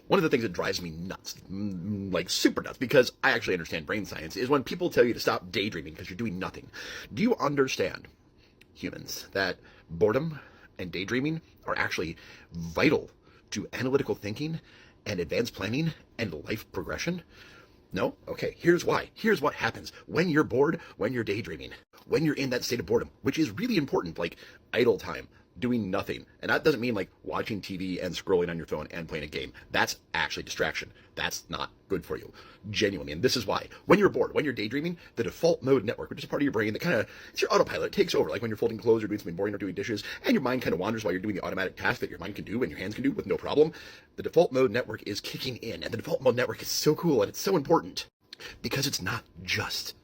One of the things that drives me nuts, like super nuts, because I actually understand brain science, is when people tell you to stop daydreaming because you're doing nothing. Do you understand, humans, that boredom and daydreaming are actually vital to analytical thinking and advanced planning and life progression? No? Okay, here's why. Here's what happens when you're bored, when you're daydreaming, when you're in that state of boredom, which is really important, like idle time, doing nothing. And that doesn't mean like watching TV and scrolling on your phone and playing a game. That's actually distraction. That's not good for you. Genuinely. And this is why. When you're bored, when you're daydreaming, the default mode network, which is a part of your brain that kind of, it's your autopilot, it takes over. Like when you're folding clothes or doing something boring or doing dishes, and your mind kind of wanders while you're doing the automatic task that your mind can do and your hands can do with no problem. The default mode network is kicking in. And the default mode network is so cool and it's so important because it's not just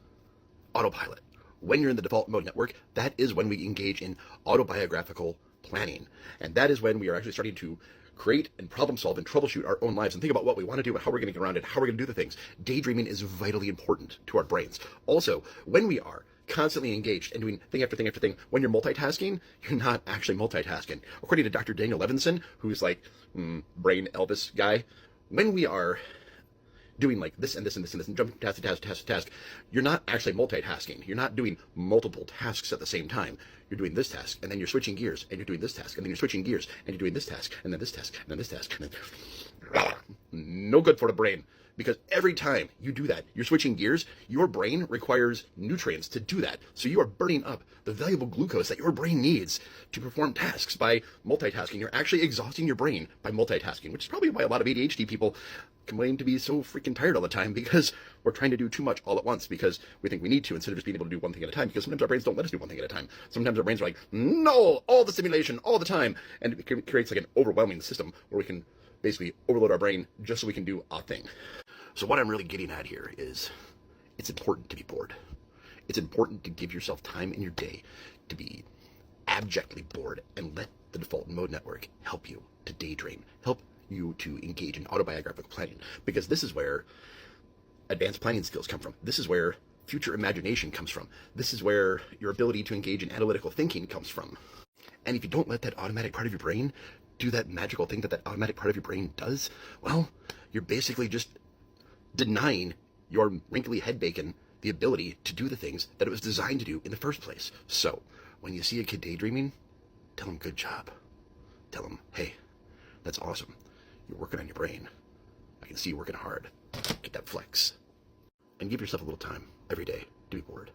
autopilot. When you're in the default mode network, that is when we engage in autobiographical planning. And that is when we are actually starting to create and problem solve and troubleshoot our own lives and think about what we want to do and how we're going to get around it, how we're going to do the things. Daydreaming is vitally important to our brains. Also, when we are constantly engaged and doing thing after thing after thing, when you're multitasking, you're not actually multitasking. According to Dr. Daniel Levinson, who's like brain Elvis guy, when we are doing like this and this and this and this and jumping task to task to task to task, you're not actually multitasking. You're not doing multiple tasks at the same time. You're doing this task and then you're switching gears and you're doing this task and then you're switching gears and you're doing this task and then this task and then this task and then no good for the brain. Because every time you do that, you're switching gears, your brain requires nutrients to do that. So you are burning up the valuable glucose that your brain needs to perform tasks by multitasking. You're actually exhausting your brain by multitasking, which is probably why a lot of ADHD people complain to be so freaking tired all the time, because we're trying to do too much all at once because we think we need to instead of just being able to do one thing at a time, because sometimes our brains don't let us do one thing at a time. Sometimes our brains are like, no, all the stimulation, all the time. And it creates like an overwhelming system where we can basically overload our brain just so we can do a thing. So what I'm really getting at here is it's important to be bored. It's important to give yourself time in your day to be abjectly bored and let the default mode network help you to daydream, help you to engage in autobiographical planning, because this is where advanced planning skills come from. This is where future imagination comes from. This is where your ability to engage in analytical thinking comes from. And if you don't let that automatic part of your brain do that magical thing that that automatic part of your brain does, well, you're basically just denying your wrinkly head bacon the ability to do the things that it was designed to do in the first place. So when you see a kid daydreaming, tell him good job. Tell him, hey, that's awesome. You're working on your brain. I can see you working hard. Get that flex. And give yourself a little time every day to be bored.